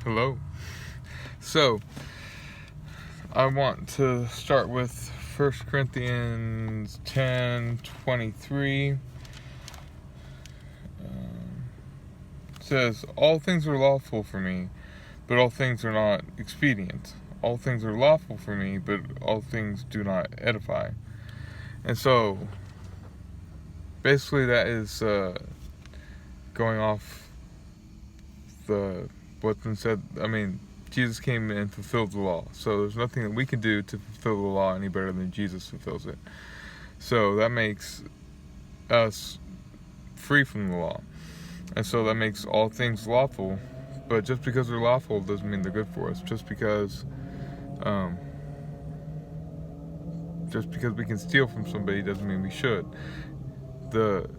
Hello. So, I want to start with 1 Corinthians 10:23. It says, "All things are lawful for me, but all things are not expedient. All things are lawful for me, but all things do not edify." And so, basically that is going off what's been said. Jesus came and fulfilled the law. So there's nothing that we can do to fulfill the law any better than Jesus fulfills it. So that makes us free from the law. And so that makes all things lawful. But just because they're lawful doesn't mean they're good for us. Just because we can steal from somebody doesn't mean we should. The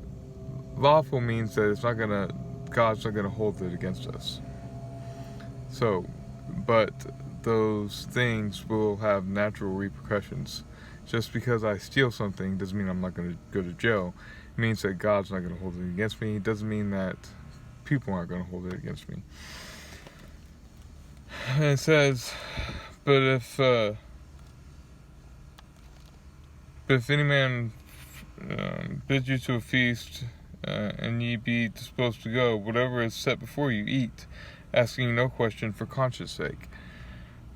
lawful means that God's not gonna hold it against us. So, but those things will have natural repercussions. Just because I steal something doesn't mean I'm not going to go to jail. It means that God's not going to hold it against me. It doesn't mean that people aren't going to hold it against me. And it says, but if any man bids you to a feast, and ye be disposed to go, whatever is set before you, eat, asking no question for conscience sake.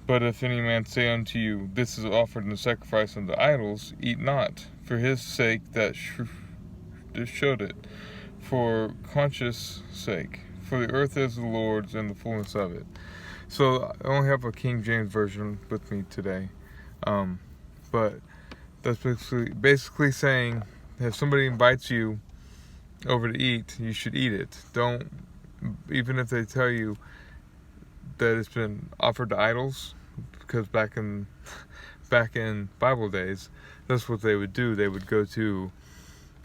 But if any man say unto you, this is offered in sacrifice unto idols, eat not, for his sake that showed it, for conscience sake. For the earth is the Lord's, and the fullness of it. So I only have a King James version with me today, but that's basically saying if somebody invites you over to eat, you should eat it. Don't, even if they tell you that it's been offered to idols, because back in Bible days, that's what they would do. They would go to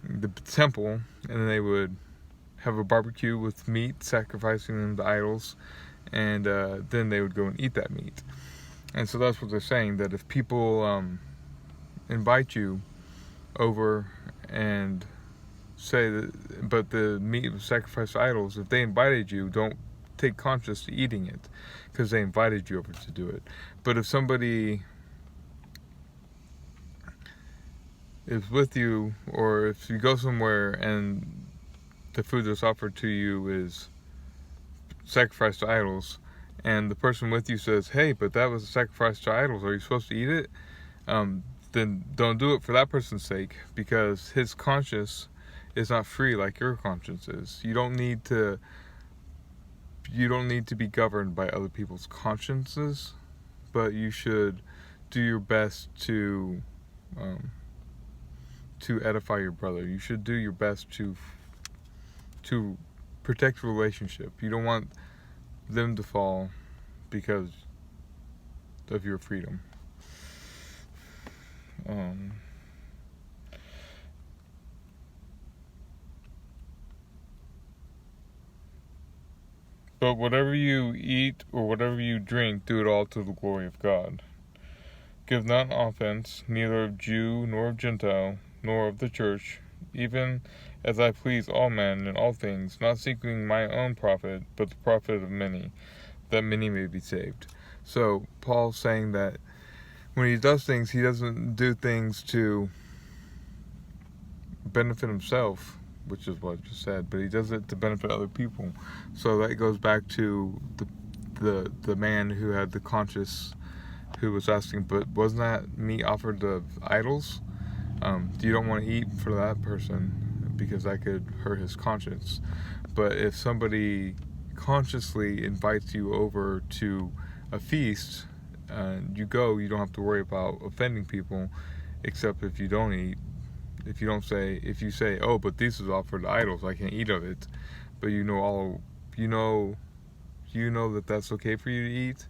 the temple, and then they would have a barbecue with meat, sacrificing them to idols, and then they would go and eat that meat. And so that's what they're saying, that if people invite you over and say that, but the meat was sacrificed to idols, if they invited you, don't take conscience to eating it, because they invited you over to do it. But if somebody is with you, or if you go somewhere and the food that's offered to you is sacrificed to idols, and the person with you says, hey, but that was a sacrifice to idols, are you supposed to eat it? Then don't do it for that person's sake, because his conscience is not free like your conscience is. You don't need to be governed by other people's consciences, but you should do your best to edify your brother. You should do your best to protect the relationship. You don't want them to fall because of your freedom. But whatever you eat or whatever you drink, do it all to the glory of God. Give not offense, neither of Jew nor of Gentile, nor of the church, even as I please all men in all things, not seeking my own profit, but the profit of many, that many may be saved. So Paul's saying that when he does things, he doesn't do things to benefit himself, which is what I just said, but he does it to benefit other people. So that goes back to the man who had the conscience, who was asking, but wasn't that meat offered to idols? You don't want to eat for that person because that could hurt his conscience. But if somebody consciously invites you over to a feast and you go, you don't have to worry about offending people, except if you don't eat. If you say, oh, but this is offered to idols, I can't eat of it, but you know that that's okay for you to eat,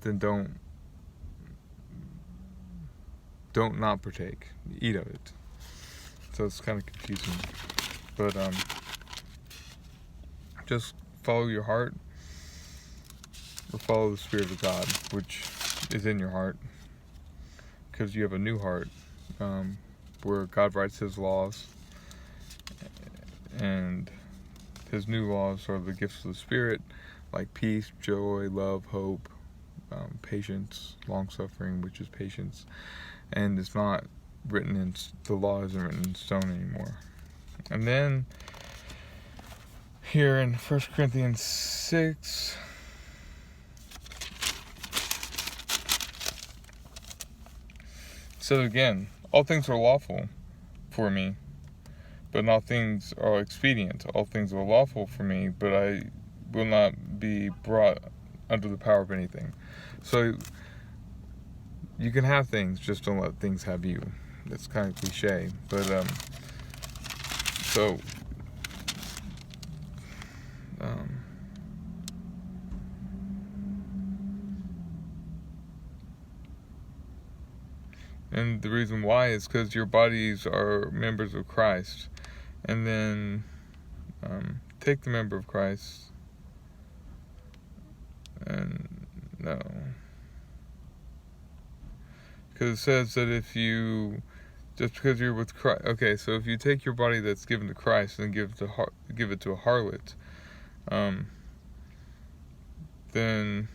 then don't not partake. Eat of it. So it's kind of confusing, but just follow your heart, or follow the Spirit of God, which is in your heart, because you have a new heart, where God writes His laws, and His new laws are the gifts of the Spirit, like peace, joy, love, hope, patience, long-suffering, which is patience. And it's not written in, the law isn't written in stone anymore. And then here in 1 Corinthians 6, so again, all things are lawful for me, but not things are expedient. All things are lawful for me, but I will not be brought under the power of anything. So you can have things, just don't let things have you. That's kind of cliche, but so and the reason why is because your bodies are members of Christ. And then take the member of Christ and no. Because it says that if you, just because you're with Christ, okay, so if you take your body that's given to Christ and give it to a harlot, then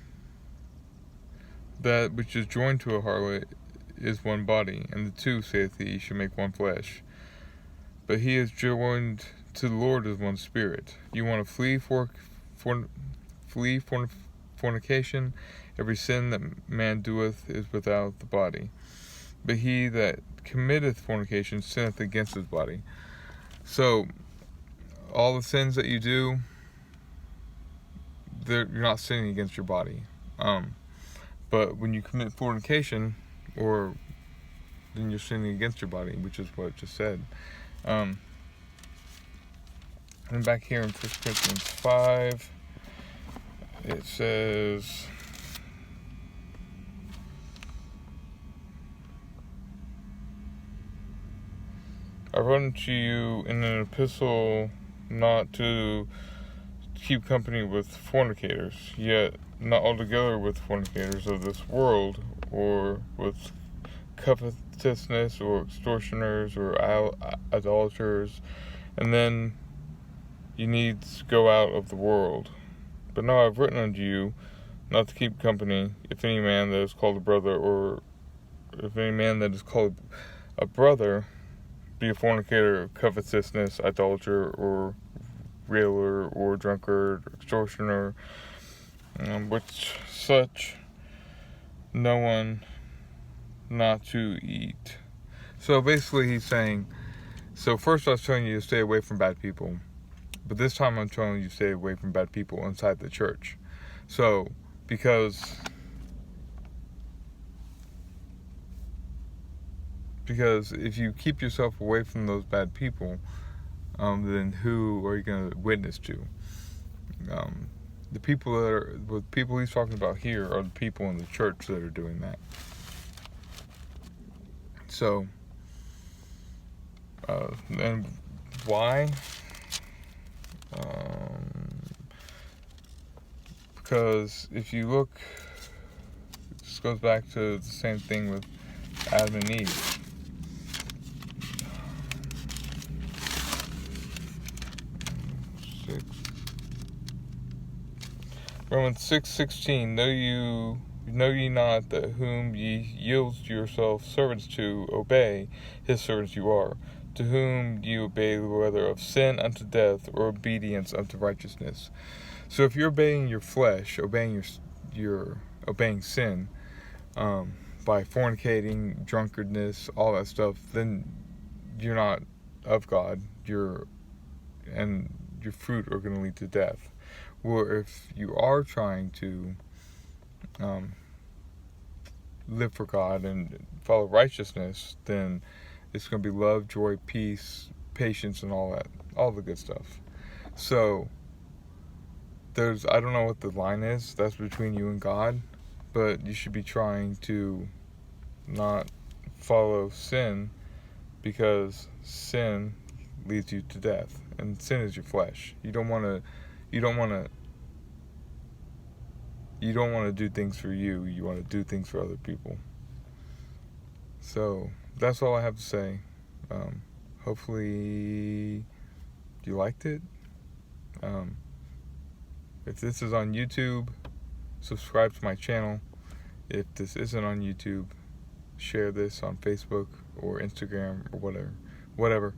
that which is joined to a harlot is one body, and the two, saith he, shall make one flesh. But he is joined to the Lord as one spirit. You want to flee fornication. Every sin that man doeth is without the body. But he that committeth fornication sinneth against his body. So, all the sins that you do, you're not sinning against your body. But when you commit fornication, then you're sinning against your body, which is what it just said. And back here in 1 Corinthians 5, it says, I wrote unto you in an epistle not to keep company with fornicators, yet not altogether with fornicators of this world, or with covetousness, or extortioners, or idolaters, and then you need to go out of the world. But now I've written unto you not to keep company, if any man that is called a brother, or if any man that is called a brother be a fornicator, covetousness, idolater, or railer, or drunkard, or extortioner, which such no one not to eat. So basically he's saying, so first I was telling you to stay away from bad people, but this time I'm telling you to stay away from bad people inside the church. So, because if you keep yourself away from those bad people, then who are you going to witness to? The people he's talking about here are the people in the church that are doing that. So, and why? Because if you look, it just goes back to the same thing with Adam and Eve. Romans 6:16, know ye not that whom ye yield yourselves servants to obey, his servants you are, to whom ye obey, whether of sin unto death, or obedience unto righteousness. So if you're obeying your flesh, obeying obeying sin, by fornicating, drunkardness, all that stuff, then you're not of God. And your fruit are going to lead to death. Or if you are trying to live for God and follow righteousness, then it's going to be love, joy, peace, patience, and all the good stuff. So I don't know what the line is. That's between you and God, but you should be trying to not follow sin, because sin leads you to death, and sin is your flesh. You don't want to do things for you. You want to do things for other people. So that's all I have to say. Hopefully you liked it. If this is on YouTube, subscribe to my channel. If this isn't on YouTube, share this on Facebook or Instagram or whatever.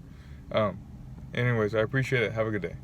Anyways, I appreciate it. Have a good day.